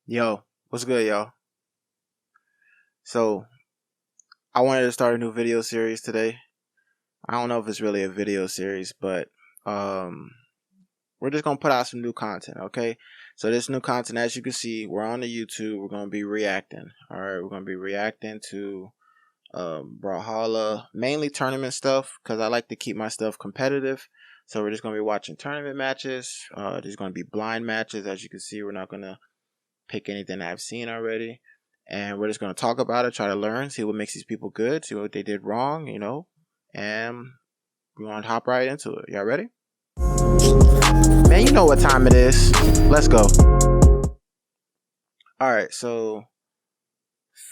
Yo, what's good, y'all? So, I wanted to start a new video series today. I don't know if it's really a video series, but um, we're just gonna put out some new content, okay? So this new content, as you can see, we're on the YouTube. We're gonna be reacting. All right, we're gonna be reacting to Brawlhalla, mainly tournament stuff, because I like to keep my stuff competitive. So we're just gonna be watching tournament matches. There's gonna be blind matches, as you can see. We're not gonna pick anything I've seen already. And we're just going to talk about it, try to learn, see what makes these people good, see what they did wrong, and we're going to hop right into it. Y'all ready? Man, you know what time it is. Let's go. Alright, so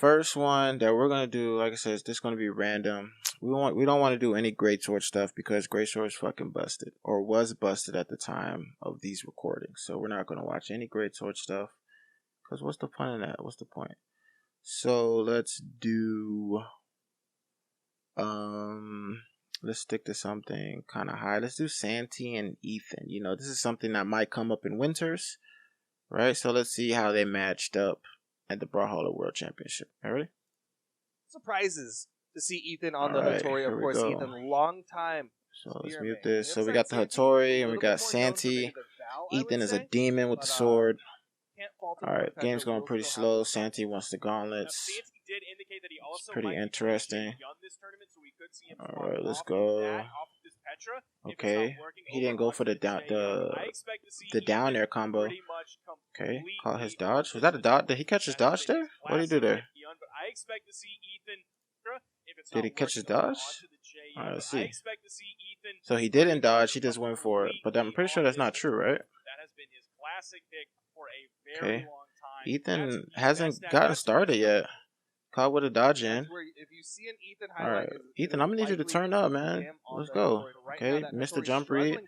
first one that we're going to do, like I said, is this going to be random. We don't want to do any great sword stuff because great sword is fucking busted, or was busted at the time of these recordings. So we're not going to watch any great sword stuff. Because what's the point of that? What's the point? So let's do let's stick to something kind of high. Let's do Santy and Ethan. This is something that might come up in winters, right? So let's see how they matched up at the Brawlhalla World Championship. All right? Surprises to see Ethan on All the right, Hattori. Of course, Ethan, long time. So let's mute this. So we got the Hattori and we got Santy. Ethan is a demon with the sword. Alright, game's going pretty slow. Santy wants the gauntlets. It's pretty interesting. Alright, let's go. Okay, he didn't go for the down air combo. Okay, caught his dodge. Was that a dodge? Did he catch his dodge there? What did he do there? Did he catch his dodge? Alright, let's see. So he didn't dodge, he just went for it. But I'm pretty sure that's not true, right? Okay. Ethan hasn't gotten started yet. Caught with a dodge in. Alright, Ethan, I'm gonna need you to turn up, man. Let's go. Okay, missed the jump read.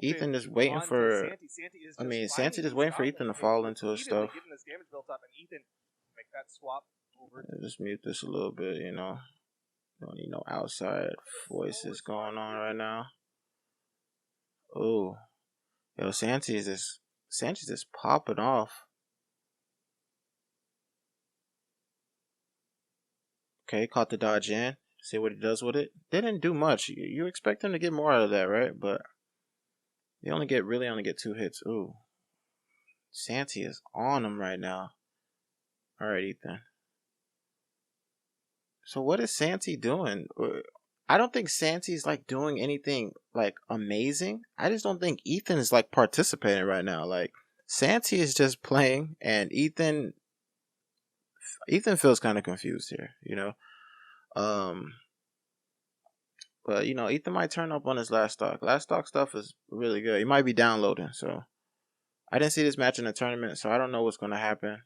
Ethan is waiting for. Santy is waiting for Ethan to fall into his stuff. Just mute this a little bit, Don't need no outside voices going on right now. Oh, yo, Santy's just popping off. Okay, caught the dodge in. See what he does with it. Didn't do much. You expect him to get more out of that, right? But they only get 2 hits. Ooh, Santy is on him right now. All right, Ethan. So what is Santy doing? I don't think Santy's like doing anything like amazing. I just don't think Ethan is like participating right now. Like Santy is just playing, and Ethan feels kind of confused here, But Ethan might turn up on his last stock. Last stock stuff is really good. He might be downloading, so I didn't see this match in the tournament, so I don't know what's gonna happen.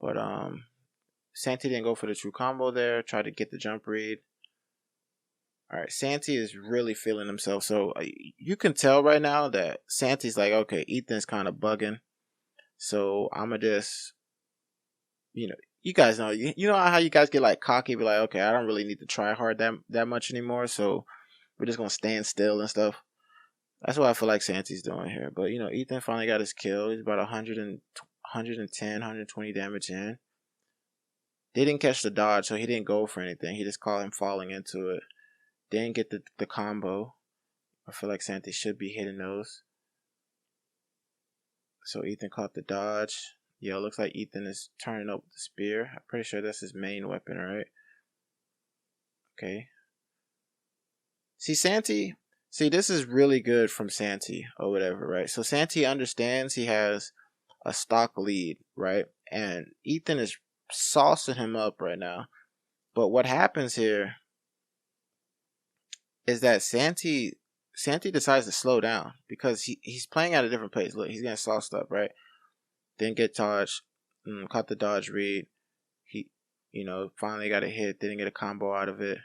But Santy didn't go for the true combo there. Tried to get the jump read. All right, Santy is really feeling himself. So you can tell right now that Santy's like, okay, Ethan's kind of bugging. So I'ma just, you guys know, you know how you guys get like cocky, be like, okay, I don't really need to try hard that much anymore. So we're just gonna stand still and stuff. That's what I feel like Santy's doing here. But Ethan finally got his kill. He's about 110, 120 damage in. They didn't catch the dodge, so he didn't go for anything. He just caught him falling into it. Didn't get the combo. I feel like Santy should be hitting those. So Ethan caught the dodge. Yo, looks like Ethan is turning up the spear. I'm pretty sure that's his main weapon, right? Okay. See, this is really good from Santy or whatever, right? So Santy understands he has a stock lead, right? And Ethan is saucing him up right now. But what happens here is that Santy decides to slow down because he's playing at a different pace. Look, he's getting sauced up, right? Didn't get dodged, caught the dodge read. He, finally got a hit. Didn't get a combo out of it.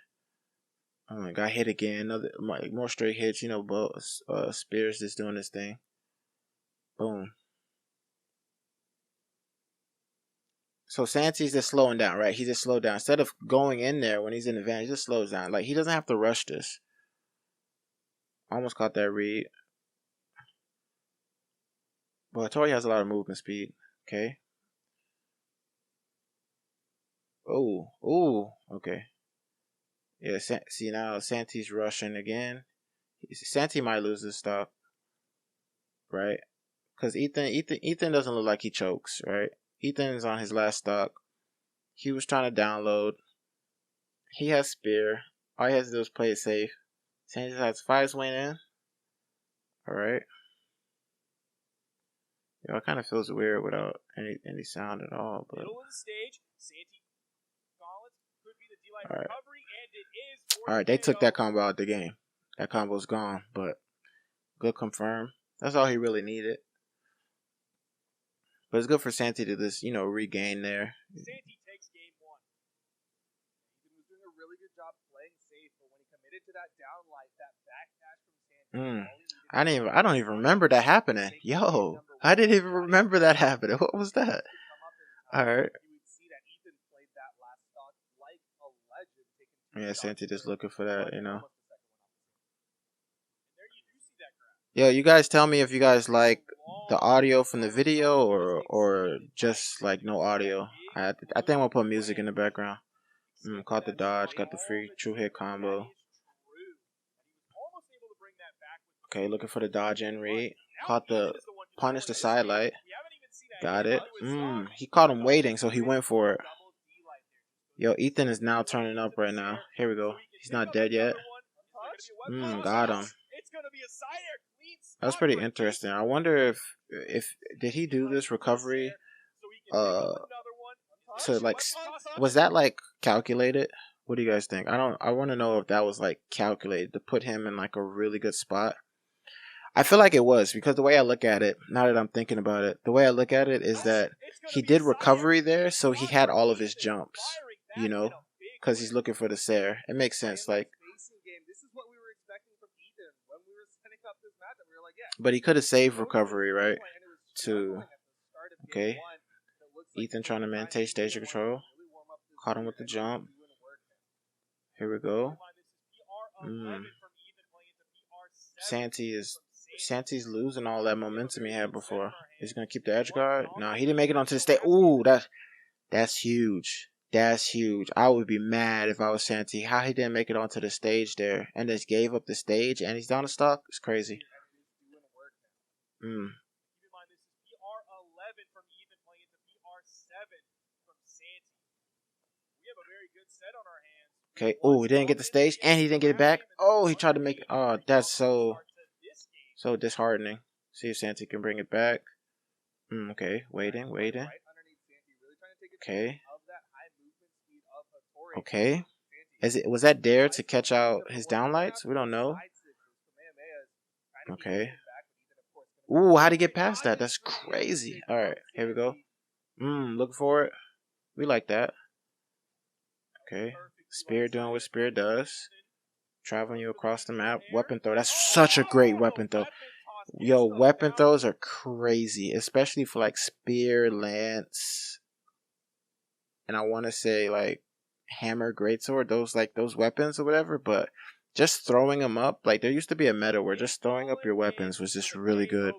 Got hit again. More straight hits. But Spears just doing his thing. Boom. So Santy's just slowing down, right? He just slowed down. Instead of going in there when he's in advantage, he just slows down. Like, he doesn't have to rush this. Almost caught that read. But Hattori has a lot of movement speed. Okay. Oh, oh, okay. Yeah, see now Santy's rushing again. Santy might lose this stock, right? Because Ethan doesn't look like he chokes, right? Ethan's on his last stock. He was trying to download. He has spear. All he has to do is play it safe. Santy has 5 swing in. Alright. It kind of feels weird without any sound at all. But middle of the stage, Santy could be the D-line all right. recovery, and it is. All right, they took that combo out the game. That combo's gone, but good confirm. That's all he really needed. But it's good for Santy to just, regain there. Santy takes game 1. He was doing a really good job playing safe, but when he committed to that downlight, that back dash from Santy. I don't even remember that happening. Yo, I didn't even remember that happening. What was that? All right. Yeah, Santy just looking for that, Yo, you guys tell me if you guys like the audio from the video or just like no audio. I think I'm gonna put music in the background. Caught the dodge, got the free true hit combo. Okay, looking for the dodge and read. Caught the punish the sidelight. Got it. He caught him waiting, so he went for it. Yo, Ethan is now turning up right now. Here we go. He's not dead yet. Got him. That's pretty interesting. I wonder if did he do this recovery to like, was that like calculated? What do you guys think? I want to know if that was like calculated to put him in like a really good spot. I feel like it was, because the way I look at it, now that I'm thinking about it, the way I look at it is that he did recovery there, so he had all of his jumps, because he's looking for the Sair. It makes sense, like. But he could have saved recovery, right? Okay. Ethan trying to maintain stage control. Caught him with the jump. Here we go. Santy's losing all that momentum he had before. He's gonna keep the edge guard. No, he didn't make it onto the stage. Ooh, that's huge. That's huge. I would be mad if I was Santy. How he didn't make it onto the stage there and just gave up the stage and he's down the stock? It's crazy. Okay. Oh, he didn't get the stage and he didn't get it back. Oh, he tried to make it. Oh, that's so disheartening. See if Santy can bring it back. Okay. Waiting. Okay. Okay. Was that dare to catch out his downlights? We don't know. Okay. Ooh, how'd he get past that? That's crazy. Alright, here we go. Looking for it. We like that. Okay. Spear doing what Spear does. Traveling you across the map. Weapon throw. That's such a great weapon throw. Yo, weapon throws are crazy. Especially for like Spear, Lance. And I want to say like Hammer, Greatsword. Those weapons or whatever. But just throwing them up. Like there used to be a meta where just throwing up your weapons was just really good.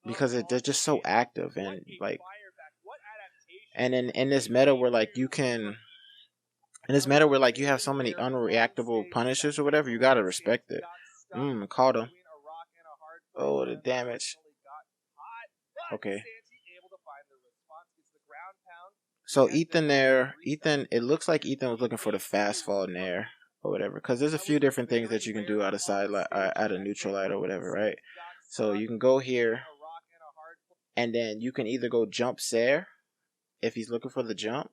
Because they're just so active and like. And in this meta where like you can. In this meta where like you have so many unreactable punishers or whatever, you gotta respect it. Caught him. Oh, the damage. Okay. So Ethan, it looks like Ethan was looking for the fast fall in there or whatever, because there's a few different things that you can do out of side light, out of neutral light or whatever, right? So you can go here, and then you can either go jump Sair if he's looking for the jump,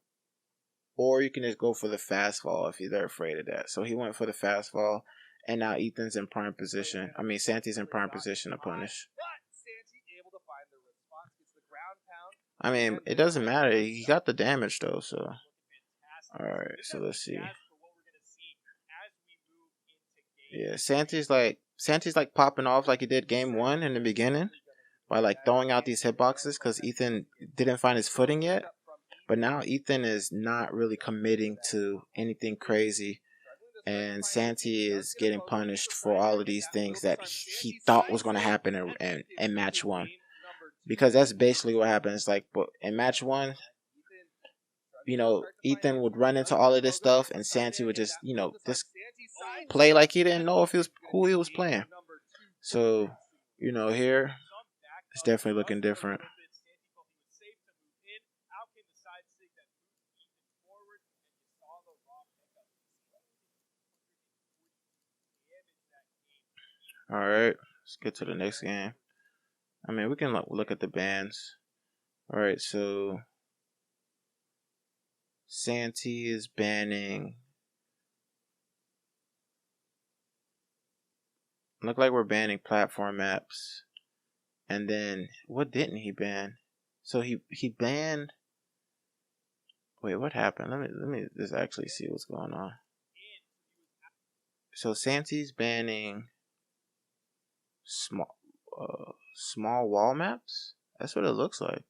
or you can just go for the fast fall if they're afraid of that. So he went for the fast fall, and now Ethan's in prime position. I mean, Santy's in prime position to punish. I mean, it doesn't matter. He got the damage though, so. Alright, so let's see. Yeah, Santy's like popping off like he did game 1 in the beginning by like throwing out these hitboxes because Ethan didn't find his footing yet. But now Ethan is not really committing to anything crazy, and Santy is getting punished for all of these things that he thought was going to happen in match 1. Because that's basically what happens. Like, but in match 1, Ethan would run into all of this stuff, and Santy would just, just play like he didn't know if he was who he was playing. So, here it's definitely looking different. All right, let's get to the next game. I mean, we can look at the bans. All right, so Santy is banning. Look like we're banning platform maps. And then what didn't he ban? So he banned. Wait, what happened? Let me just actually see what's going on. So Santy's banning small wall maps. That's what it looks like.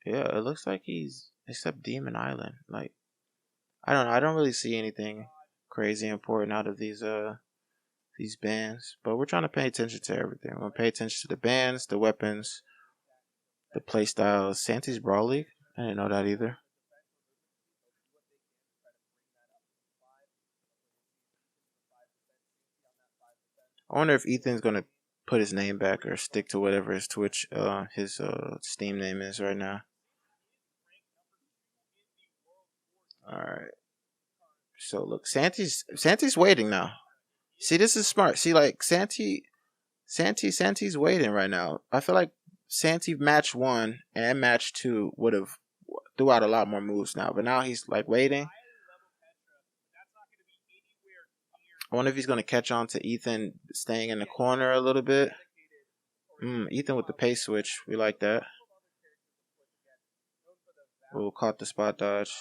Yeah, it looks like he's except Demon Island. Like, I don't know. I don't really see anything crazy important out of these bans, but we're trying to pay attention to everything. We're gonna pay attention to the bans, the weapons, the playstyles. Santy's Brawl League. I didn't know that either. I wonder if Ethan's gonna put his name back or stick to whatever his Twitch, his Steam name is right now. All right. So look, Santy's waiting now. See, this is smart. See, like Santy's waiting right now. I feel like Santy match 1 and match 2 would have threw out a lot more moves now, but now he's like waiting. I wonder if he's gonna catch on to Ethan staying in the corner a little bit. Ethan with the pace switch, we like that. Oh, caught the spot dodge.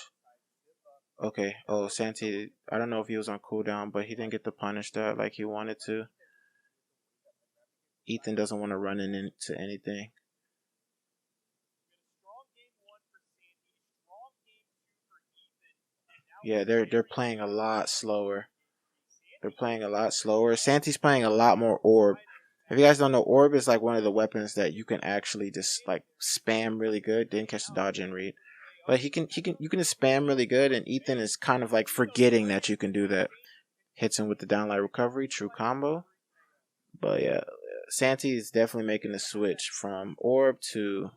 Okay. Oh, Santy, I don't know if he was on cooldown, but he didn't get to punish that like he wanted to. Ethan doesn't want to run into anything. Yeah, they're playing a lot slower. Santy's playing a lot more orb. If you guys don't know, orb is like one of the weapons that you can actually just like spam really good. Didn't catch the dodge and read. But you can just spam really good, and Ethan is kind of like forgetting that you can do that. Hits him with the downlight recovery, true combo. But yeah, Santy is definitely making the switch from orb to,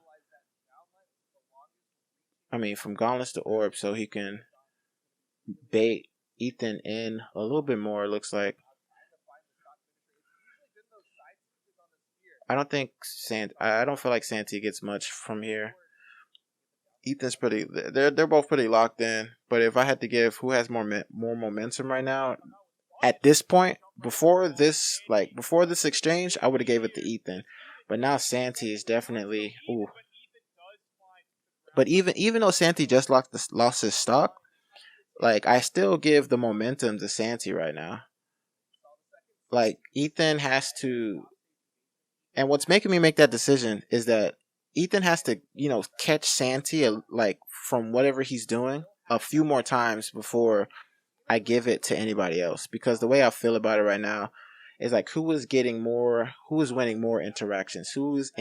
from gauntlets to orb, so he can bait Ethan in a little bit more. It looks like. I don't feel like Santy gets much from here. Ethan's pretty. They're both pretty locked in. But if I had to give who has more momentum right now, at this point, before this exchange, I would have gave it to Ethan. But now Santy is definitely. Ooh. But even though Santy just lost his stock, like I still give the momentum to Santy right now. Like Ethan has to. And what's making me make that decision is that Ethan has to, catch Santy like from whatever he's doing a few more times before I give it to anybody else. Because the way I feel about it right now is like who is winning more interactions, who is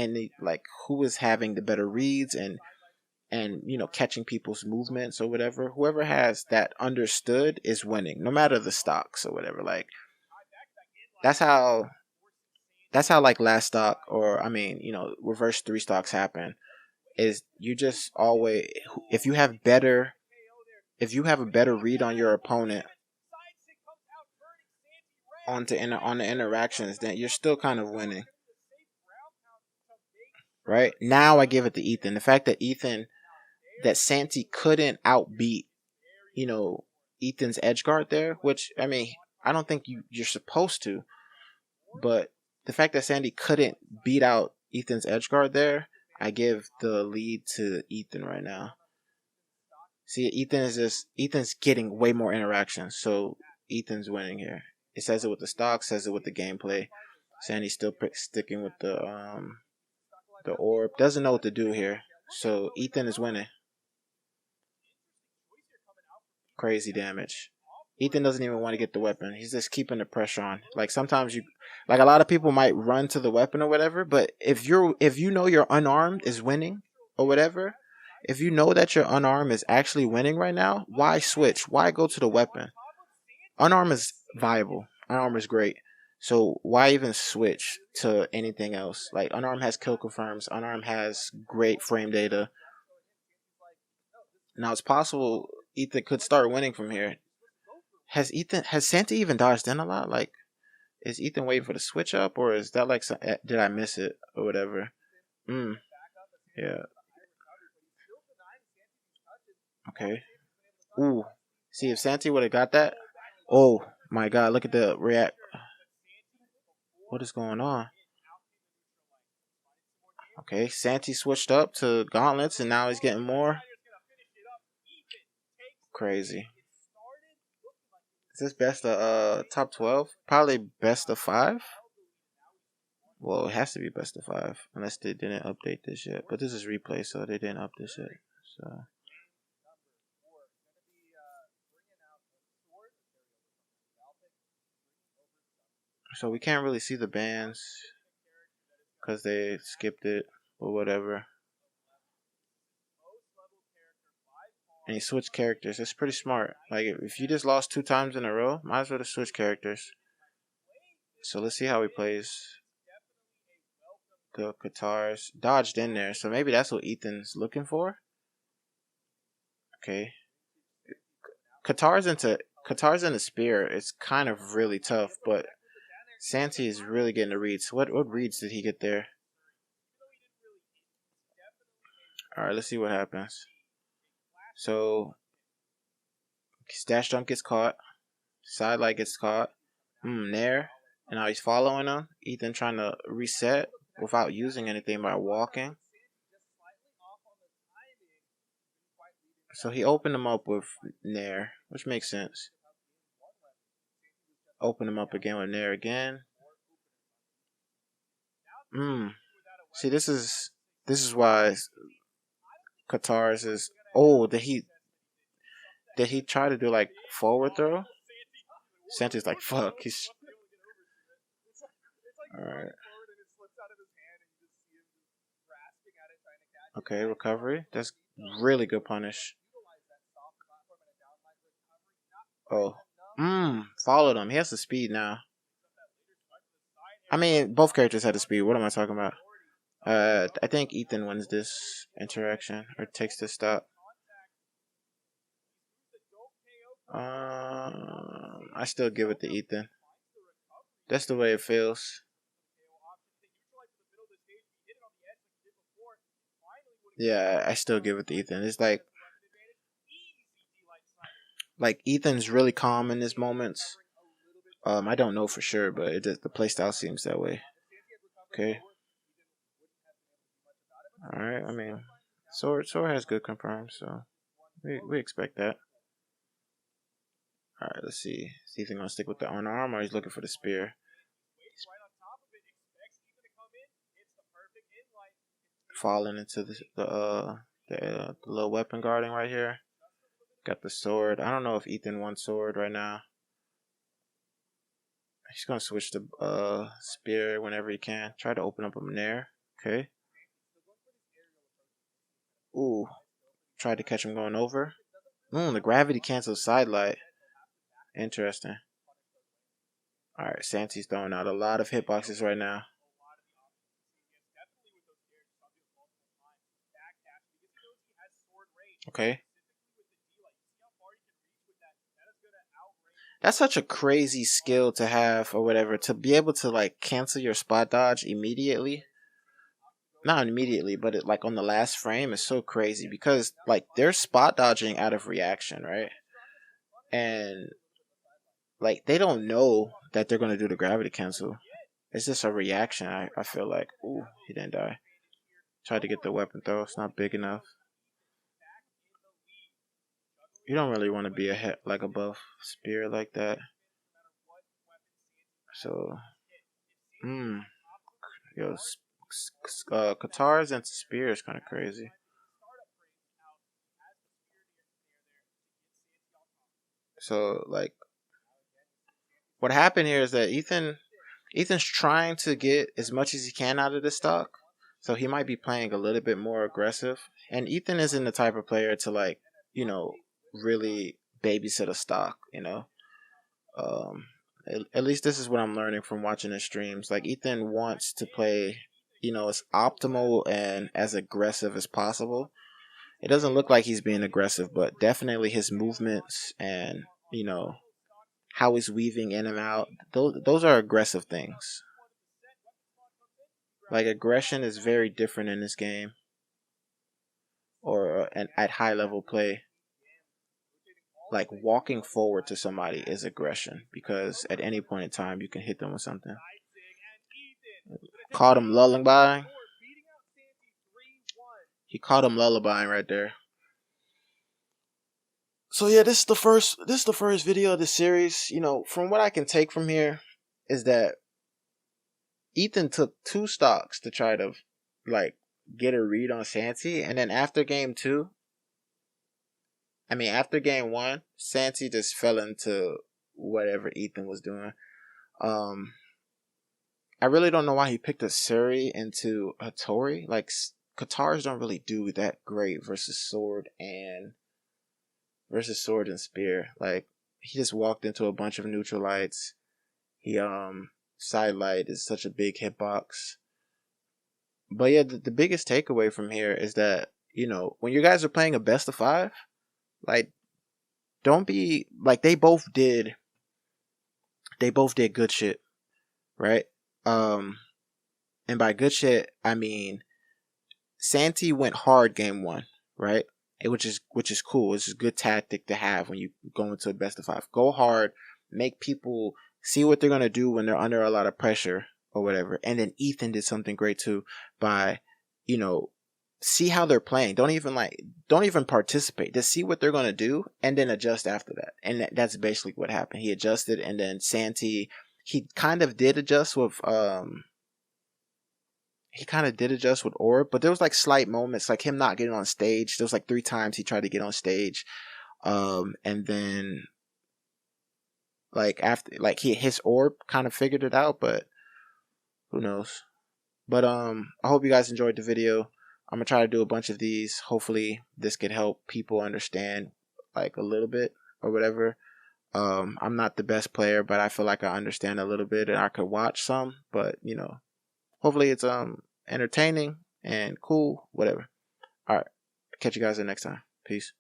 having the better reads and catching people's movements or whatever. Whoever has that understood is winning, no matter the stocks or whatever. Like that's how like last stock or reverse 3 stocks happen. Is you just always if you have a better read on your opponent on the interactions, then you're still kind of winning. Right now, I give it to Ethan. The fact that Santy couldn't outbeat, Ethan's edge guard there, which I don't think you're supposed to, but the fact that Santy couldn't beat out Ethan's edge guard there, I give the lead to Ethan right now. See, Ethan's getting way more interactions, so Ethan's winning here. It says it with the stock, says it with the gameplay. Sandy's still sticking with the orb. Doesn't know what to do here, so Ethan is winning. Crazy damage. Ethan doesn't even want to get the weapon. He's just keeping the pressure on. Like sometimes a lot of people might run to the weapon or whatever, but if you know you're unarmed is winning or whatever, if you know that your unarmed is actually winning right now, why switch? Why go to the weapon? Unarmed is viable. Unarmed is great. So why even switch to anything else? Like unarmed has kill confirms. Unarmed has great frame data. Now it's possible Ethan could start winning from here. Has Santy even dodged in a lot? Like, is Ethan waiting for the switch up, or is that like did I miss it or whatever? Yeah. Okay. Ooh. See if Santy would have got that. Oh my God! Look at the react. What is going on? Okay, Santy switched up to gauntlets, and now he's getting more. Crazy. Is this best of top 12? Probably best of 5. Well, it has to be best of 5 unless they didn't update this yet. But this is replay, so they didn't update this yet. So we can't really see the bands because they skipped it or whatever. And he switched characters. It's pretty smart. Like, if you just lost 2 times in a row, might as well just switch characters. So let's see how he plays. The Qatars dodged in there, so maybe that's what Ethan's looking for. Okay. Qatars into spear. It's kind of really tough, but Santy is really getting the reads. What reads did he get there? Alright, let's see what happens. So dash jump gets caught. Side light gets caught. Nair. And now he's following him. Ethan trying to reset without using anything by walking. So he opened him up with Nair, which makes sense. Open him up again with Nair again. See, this is why Qatars is. Oh, did he try to do like forward throw? Santy's like, fuck. He's alright. Okay, recovery. That's really good punish. Oh. Followed him. He has the speed now. I mean, both characters had the speed. What am I talking about? I think Ethan wins this interaction or takes this stop. I still give it to Ethan. That's the way it feels. Yeah, I still give it to Ethan. It's like Ethan's really calm in his moments. I don't know for sure, but the playstyle seems that way. Okay. All right. I mean, Sword has good confirms, so we expect that. All right. Let's see. Is Ethan gonna stick with the unarmed, or he's looking for the spear? Falling into the little weapon guarding right here. Got the sword. I don't know if Ethan wants sword right now. He's gonna switch to spear whenever he can. Try to open up a Nair. Okay. Ooh. Tried to catch him going over. The gravity cancels side light. Interesting. Alright, Santy's throwing out a lot of hitboxes right now. Okay. That's such a crazy skill to have or whatever. To be able to like cancel your spot dodge immediately. Not immediately, but it like on the last frame is so crazy because like they're spot dodging out of reaction, right? And like they don't know that they're gonna do the gravity cancel. It's just a reaction. I feel like, ooh, he didn't die. Tried to get the weapon throw. It's not big enough. You don't really want to be above spear like that. So, yo, Qatars into spear is kind of crazy. So, like, what happened here is that Ethan's trying to get as much as he can out of this stock. So he might be playing a little bit more aggressive. And Ethan isn't the type of player to like, really babysit a stock, at least this is what I'm learning from watching his streams. Like Ethan wants to play, as optimal and as aggressive as possible. It doesn't look like he's being aggressive, but definitely his movements and, how he's weaving in and out, those are aggressive things. Like aggression is very different in this game, or at high level play. Like walking forward to somebody is aggression because at any point in time you can hit them with something. Caught him lullaby. He caught him lullabying right there. So yeah, this is the first video of the series. From what I can take from here is that Ethan took 2 stocks to try to like get a read on Santy, and then after game 1, Santy just fell into whatever Ethan was doing. I really don't know why he picked a Suri into a Tourny. Like Katars don't really do that great versus sword and spear. Like he just walked into a bunch of neutral lights. He side light is such a big hitbox. But yeah, the biggest takeaway from here is that, when you guys are playing a best of 5, like don't be like they both did good shit, right? And by good shit I mean Santy went hard game 1, right? Which is cool. It's a good tactic to have when you go into a best of 5. Go hard, make people see what they're gonna do when they're under a lot of pressure or whatever. And then Ethan did something great too by, see how they're playing. Don't even participate. Just see what they're gonna do and then adjust after that. And that's basically what happened. He adjusted, and then Santy, he kind of did adjust with Orb, but there was like slight moments, like him not getting on stage. There was like 3 times he tried to get on stage, and then like after, like his Orb kind of figured it out, but who knows? But I hope you guys enjoyed the video. I'm gonna try to do a bunch of these. Hopefully this could help people understand like a little bit or whatever. I'm not the best player, but I feel like I understand a little bit and I could watch some, but hopefully it's entertaining and cool, whatever. All right, catch you guys the next time. Peace.